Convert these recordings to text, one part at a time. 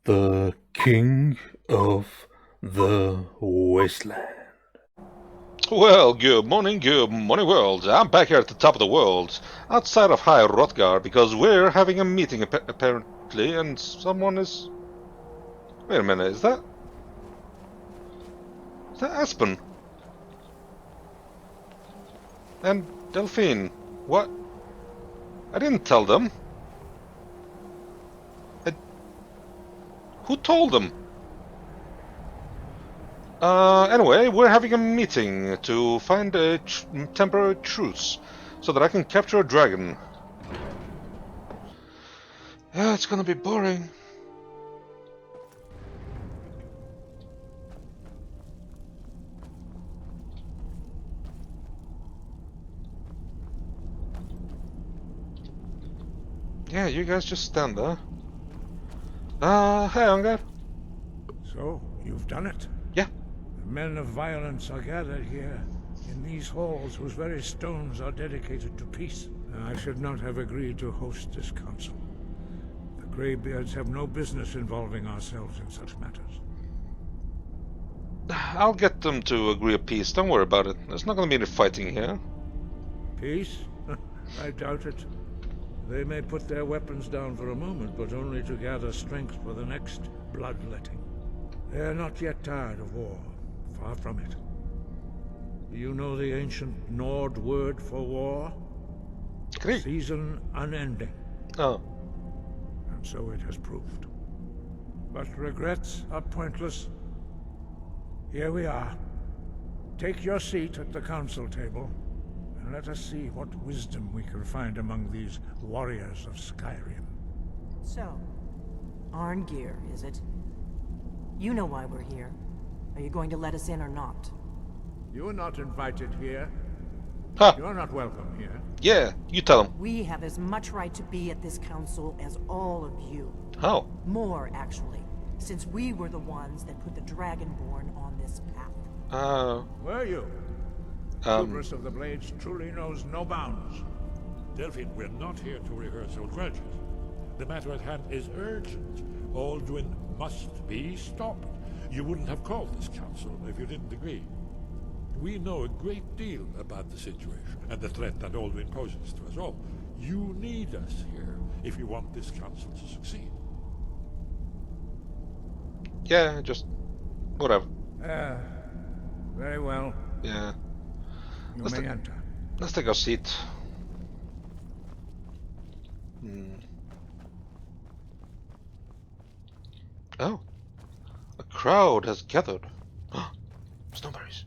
the King of the Wasteland. Well, good morning, world. I'm back here at the top of the world, outside of High Hrothgar, because we're having a meeting apparently, and someone is... Wait a minute, is that Aspen? And Delphine? What? I didn't tell them. Who told them? Anyway, we're having a meeting to find a temporary truce so that I can capture a dragon. Yeah, it's gonna be boring. Yeah, you guys just stand there. Hey, Ongar. So, you've done it? Yeah. The men of violence are gathered here, in these halls whose very stones are dedicated to peace. I should not have agreed to host this council. The Greybeards have no business involving ourselves in such matters. I'll get them to agree a peace, don't worry about it. There's not gonna be any fighting here. Peace? I doubt it. They may put their weapons down for a moment, but only to gather strength for the next bloodletting. They are not yet tired of war. Far from it. Do you know the ancient Nord word for war? Krieg. Season unending. Oh. And so it has proved. But regrets are pointless. Here we are. Take your seat at the council table, and let us see what wisdom we can find among these warriors of Skyrim. So, Arngeir, is it? You know why we're here. Are you going to let us in or not? You are not invited here. Huh. You are not welcome here. Yeah, you tell them. We have as much right to be at this council as all of you. How? More, actually, since we were the ones that put the Dragonborn on this path. Were you? The hubris of the Blades truly knows no bounds. Delphine, we're not here to rehearse old grudges. The matter at hand is urgent. Alduin must be stopped. You wouldn't have called this council if you didn't agree. We know a great deal about the situation and the threat that Alduin poses to us all. You need us here if you want this council to succeed. Yeah, just... whatever. Very well. Yeah. You may enter. Let's take our seat. Oh. A crowd has gathered. Snowberries.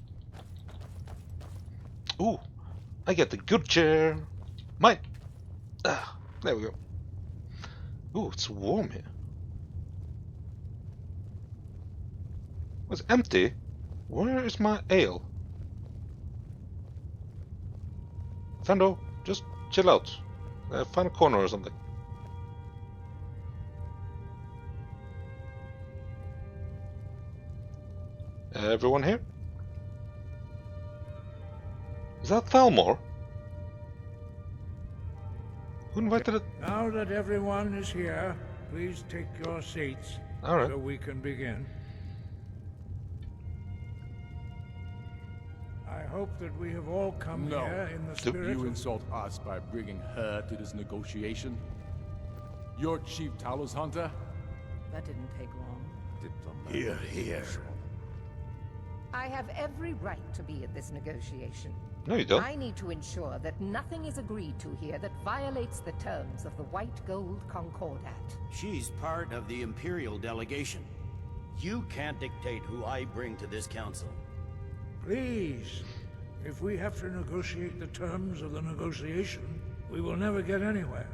Ooh. I get the good chair. Mine. Ah, there we go. Ooh, it's warm here. It's empty. Where is my ale? Fando, just chill out. Find a corner or something. Everyone here? Is that Thalmor? Who invited it? Now that everyone is here, please take your seats. All right. So we can begin. I hope that we have all come here in the spirit You of... insult us by bringing her to this negotiation? You're Chief Talos Hunter? That didn't take long. Here, here. I have every right to be at this negotiation. No, you don't. I need to ensure that nothing is agreed to here that violates the terms of the White Gold Concordat. She's part of the Imperial delegation. You can't dictate who I bring to this council. Please, if we have to negotiate the terms of the negotiation, we will never get anywhere.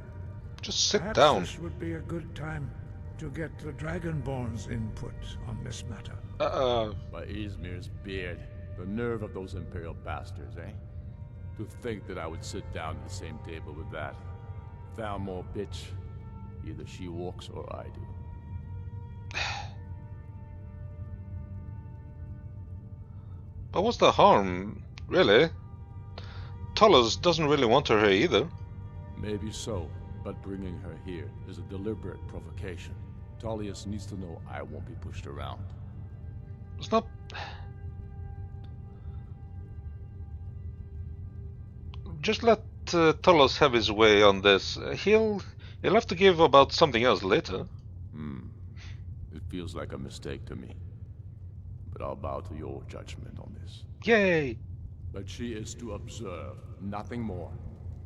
Just sit Perhaps down. this would be a good time to get the Dragonborn's input on this matter. By Izmir's beard. The nerve of those Imperial bastards, eh? To think that I would sit down at the same table with that. Thalmor bitch. Either she walks or I do. But what's the harm, really? Talos doesn't really want her here either. Maybe so, but bringing her here is a deliberate provocation. Tullius needs to know I won't be pushed around. It's not... Just let Tullius have his way on this. He'll have to give about something else later. It feels like a mistake to me. But I'll bow to your judgment on this. Yay! But she is to observe, nothing more.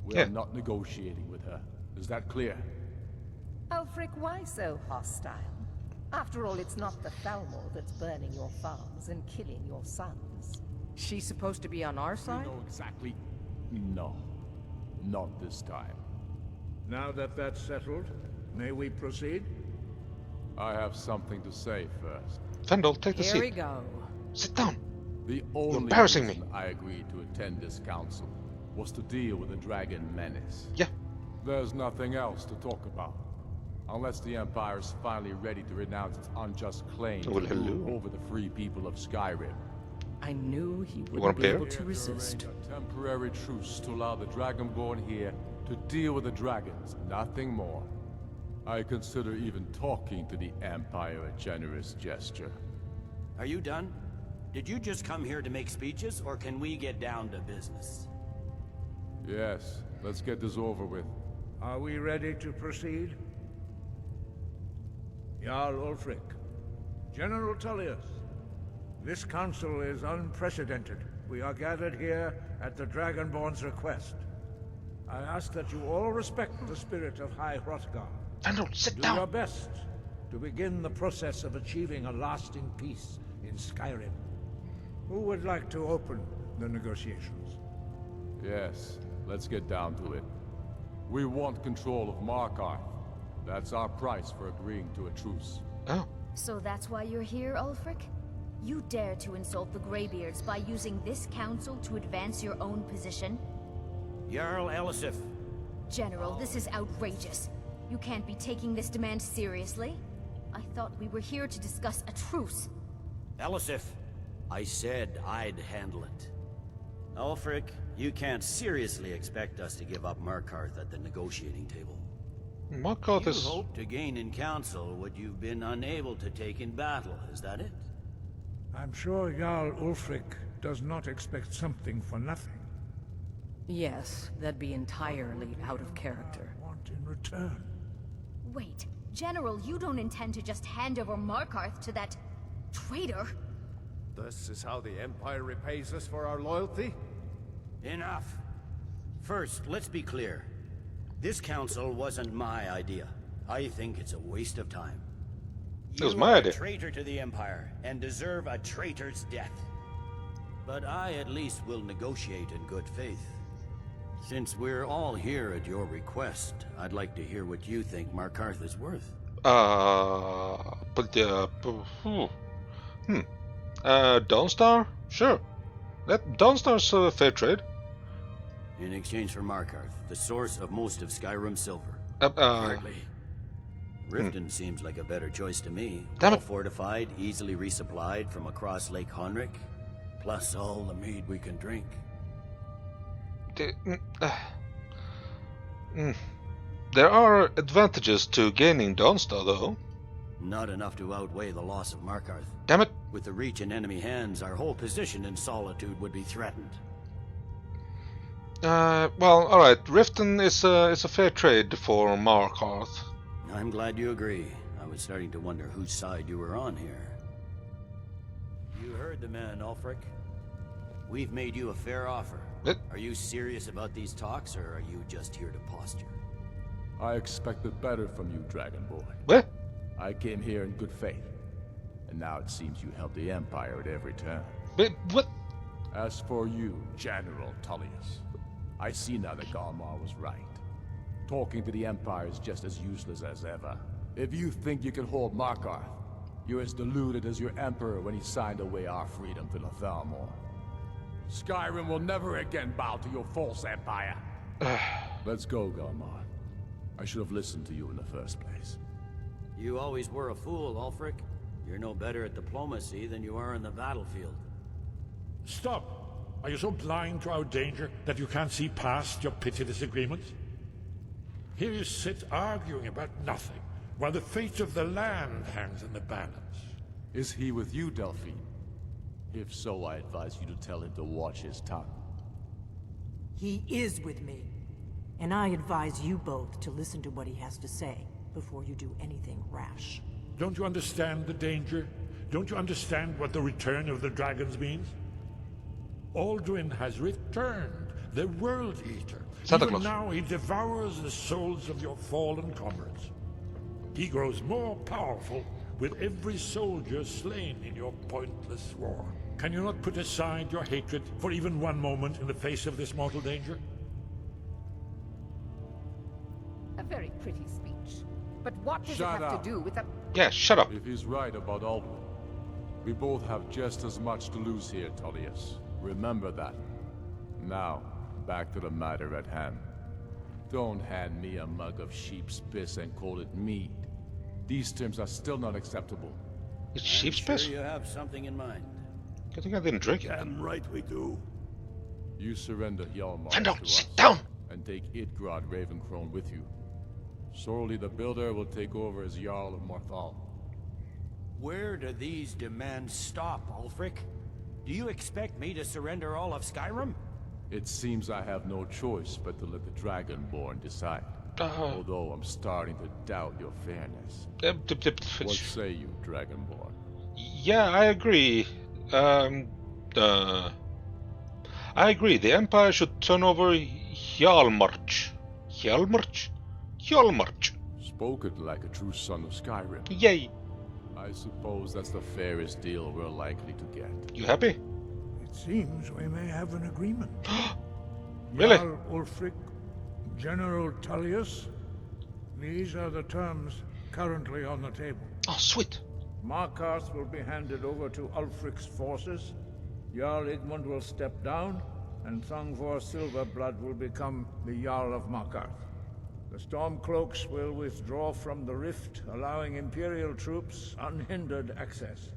We Yeah. are not negotiating with her. Is that clear? Ulfric, why so hostile? After all, it's not the Thalmor that's burning your farms and killing your sons. She's supposed to be on our You side? know exactly. No. Not this time. Now that that's settled, may we proceed? I have something to say first. Fendel, take the Here we seat. go. Sit down. The only embarrassing reason I agreed to attend this council was to deal with the dragon menace. Yeah. There's nothing else to talk about. Unless the Empire is finally ready to renounce its unjust claim to Well, rule hello. over the free people of Skyrim. I knew he want a wouldn't be beer? able to resist. A temporary truce to allow the Dragonborn here to deal with the dragons, nothing more. I consider even talking to the Empire a generous gesture. Are you done? Did you just come here to make speeches, or can we get down to business? Yes, let's get this over with. Are we ready to proceed? Jarl Ulfric, General Tullius, this council is unprecedented. We are gathered here at the Dragonborn's request. I ask that you all respect the spirit of High Hrothgar. Fendel, sit Do your down. best to begin the process of achieving a lasting peace in Skyrim. Who would like to open the negotiations? Yes, let's get down to it. We want control of Markarth. That's our price for agreeing to a truce. Oh. So that's why you're here, Ulfric? You dare to insult the Greybeards by using this council to advance your own position? Jarl Elisif, General, this is outrageous. You can't be taking this demand seriously. I thought we were here to discuss a truce. Elisif, I said I'd handle it. Ulfric, you can't seriously expect us to give up Markarth at the negotiating table. Markarth You is... hoped to gain in council what you've been unable to take in battle, is that it? I'm sure Jarl Ulfric does not expect something for nothing. Yes, that'd be entirely out of character. I want in return. Wait, General, you don't intend to just hand over Markarth to that... traitor? This is how the Empire repays us for our loyalty? Enough. First, let's be clear. This council wasn't my idea. I think it's a waste of time. It was You my are idea. a traitor to the Empire, and deserve a traitor's death. But I at least will negotiate in good faith. Since we're all here at your request, I'd like to hear what you think Markarth is worth. Dawnstar? Sure. Dawnstar's a fair trade. In exchange for Markarth, the source of most of Skyrim's silver. Hardly. Riften seems like a better choice to me. Damn Well it. fortified, easily resupplied from across Lake Honric, plus all the mead we can drink. There are advantages to gaining Dawnstar, though. Not enough to outweigh the loss of Markarth. Damn it. With the reach in enemy hands, our whole position in Solitude would be threatened. Well, alright. Riften is a fair trade for Markarth. I'm glad you agree. I was starting to wonder whose side you were on here. You heard the man, Ulfric. We've made you a fair offer. Are you serious about these talks, or are you just here to posture? I expected better from you, Dragonborn. What? I came here in good faith. And now it seems you help the Empire at every turn. But what? As for you, General Tullius, I see now that Galmar was right. Talking to the Empire is just as useless as ever. If you think you can hold Markarth, you're as deluded as your Emperor when he signed away our freedom to the Thalmor. Skyrim will never again bow to your false empire. Let's go, Galmar. I should have listened to you in the first place. You always were a fool, Ulfric. You're no better at diplomacy than you are in the battlefield. Stop! Are you so blind to our danger that you can't see past your pitiless agreements? Here you sit arguing about nothing, while the fate of the land hangs in the balance. Is he with you, Delphine? If so, I advise you to tell him to watch his tongue. He is with me. And I advise you both to listen to what he has to say before you do anything rash. Don't you understand the danger? Don't you understand what the return of the dragons means? Alduin has returned, the World Eater. Santa Even Claus. now he devours the souls of your fallen comrades. He grows more powerful with every soldier slain in your pointless war. Can you not put aside your hatred for even one moment in the face of this mortal danger? A very pretty speech. But what does Shut it have up. to do with the... Yeah, shut up. If he's right about Alduin, we both have just as much to lose here, Tullius. Remember that. Now, back to the matter at hand. Don't hand me a mug of sheep's piss and call it mead. These terms are still not acceptable. It's sheep's Sure piss? you have something in mind. I think I didn't drink it. Damn right we do. You surrender Hjalmar Stand down, to sit us, down! and take Idgrod Ravencrone with you. Sorely the Builder will take over as Jarl of Morthal. Where do these demands stop, Ulfric? Do you expect me to surrender all of Skyrim? It seems I have no choice but to let the Dragonborn decide. Although I'm starting to doubt your fairness. What say you, Dragonborn? Yeah, I agree. I agree. The Empire should turn over Hjalmarch. Hjalmarch? Hjalmarch. Spoken like a true son of Skyrim. Yay. I suppose that's the fairest deal we're likely to get. You happy? It seems we may have an agreement. Really? Jarl Ulfric, General Tullius. These are the terms currently on the table. Oh, sweet. Markarth will be handed over to Ulfric's forces. Jarl Igmund will step down, and Thongvor Silverblood will become the Jarl of Markarth. The Stormcloaks will withdraw from the rift, allowing Imperial troops unhindered access.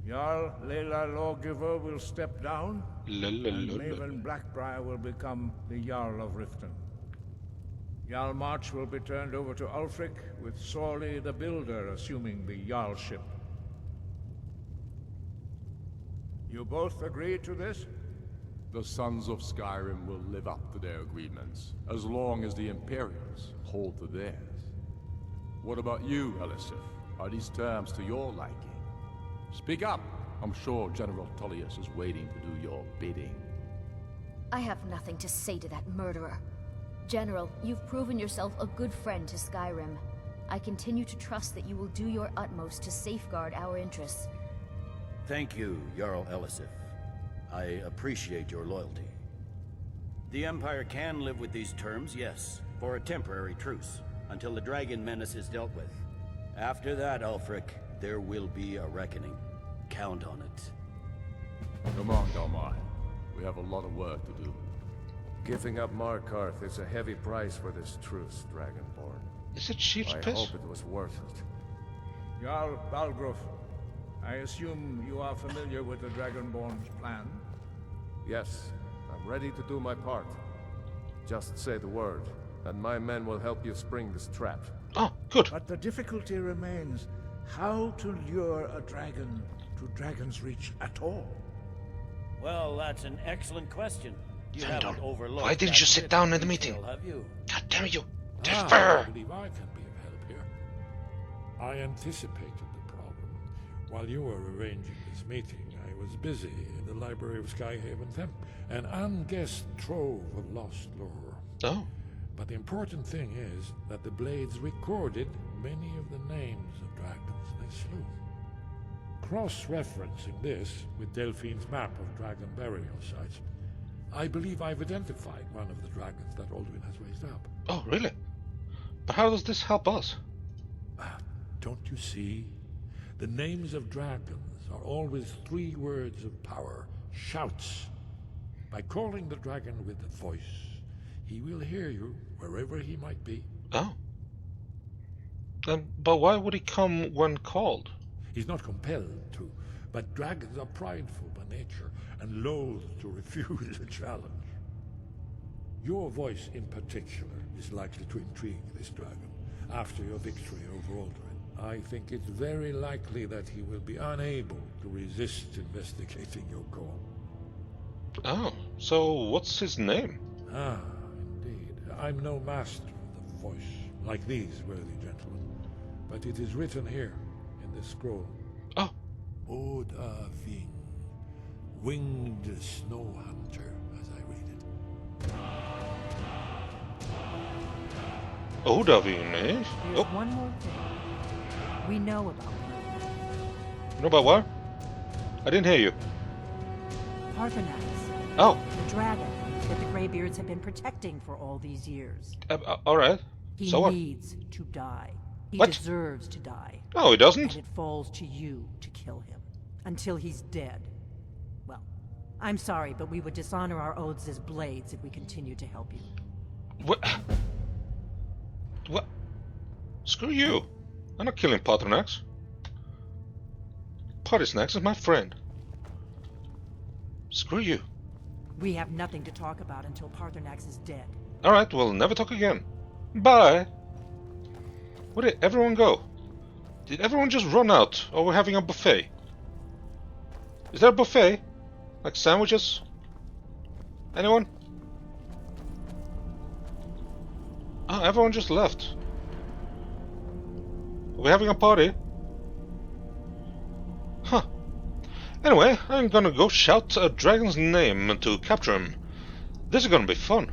Jarl Layla Lawgiver will step down, and Maven Blackbriar will become the Jarl of Riften. Jarl March will be turned over to Ulfric, with Sorley the Builder assuming the Jarlship. You both agree to this? The Sons of Skyrim will live up to their agreements, as long as the Imperials hold to theirs. What about you, Elisif? Are these terms to your liking? Speak up! I'm sure General Tullius is waiting to do your bidding. I have nothing to say to that murderer. General, you've proven yourself a good friend to Skyrim. I continue to trust that you will do your utmost to safeguard our interests. Thank you, Jarl Elisif. I appreciate your loyalty. The Empire can live with these terms, yes, for a temporary truce, until the dragon menace is dealt with. After that, Ulfric, there will be a reckoning. Count on it. Come on, Dalmar. We have a lot of work to do. Giving up Markarth is a heavy price for this truce, Dragonborn. Is it sheep's I piss? hope it was worth it. Jarl Balgruuf, I assume you are familiar with the Dragonborn's plan? Yes, I'm ready to do my part. Just say the word, and my men will help you spring this trap. Oh, good. But the difficulty remains how to lure a dragon to Dragon's Reach at all. Well, that's an excellent question. You haven't overlooked. Why didn't that you sit bit down of in the meeting? detail, have you? God damn you. I believe I can be of help here. I anticipated the problem. While you were arranging this meeting, I was busy in the library of Skyhaven Temp, an unguessed trove of lost lore. Oh. But the important thing is that the Blades recorded many of the names of dragons they slew. Cross-referencing this with Delphine's map of dragon burial sites, I believe I've identified one of the dragons that Alduin has raised up. Oh, really? But how does this help us? Don't you see? The names of dragons are always 3 words of power, shouts. By calling the dragon with a voice, he will hear you wherever he might be. Oh. But why would he come when called? He's not compelled to, but dragons are prideful by nature and loath to refuse a challenge. Your voice in particular is likely to intrigue this dragon, after your victory over Aldrin. I think it's very likely that he will be unable to resist investigating your call. Oh, so what's his name? Ah, indeed. I'm no master of the voice, like these worthy gentlemen. But it is written here, in this scroll. Oh. Odahviing, winged snow hunter, as I read it. Odahviing, eh? There's Oh, one more thing. We know about him. know about what? I didn't hear you. Parthenax, Oh, the dragon that the Greybeards have been protecting for all these years. alright. He So what? needs to die. He What? deserves to die. No, he doesn't. And it falls to you to kill him. Until he's dead. Well, I'm sorry, but we would dishonor our oaths as blades if we continued to help you. What? What? Screw you. I'm not killing Parthenax. Parthenax is my friend. Screw you. We have nothing to talk about until Parthenax is dead. Alright, we'll never talk again. Bye. Where did everyone go? Did everyone just run out? Or we're having a buffet? Is there a buffet? Like sandwiches? Anyone? Oh, everyone just left. Are we having a party? Huh. Anyway, I'm gonna go shout a dragon's name to capture him. This is gonna be fun.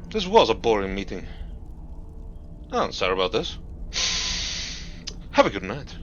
This was a boring meeting. I'm sorry about this. Have a good night.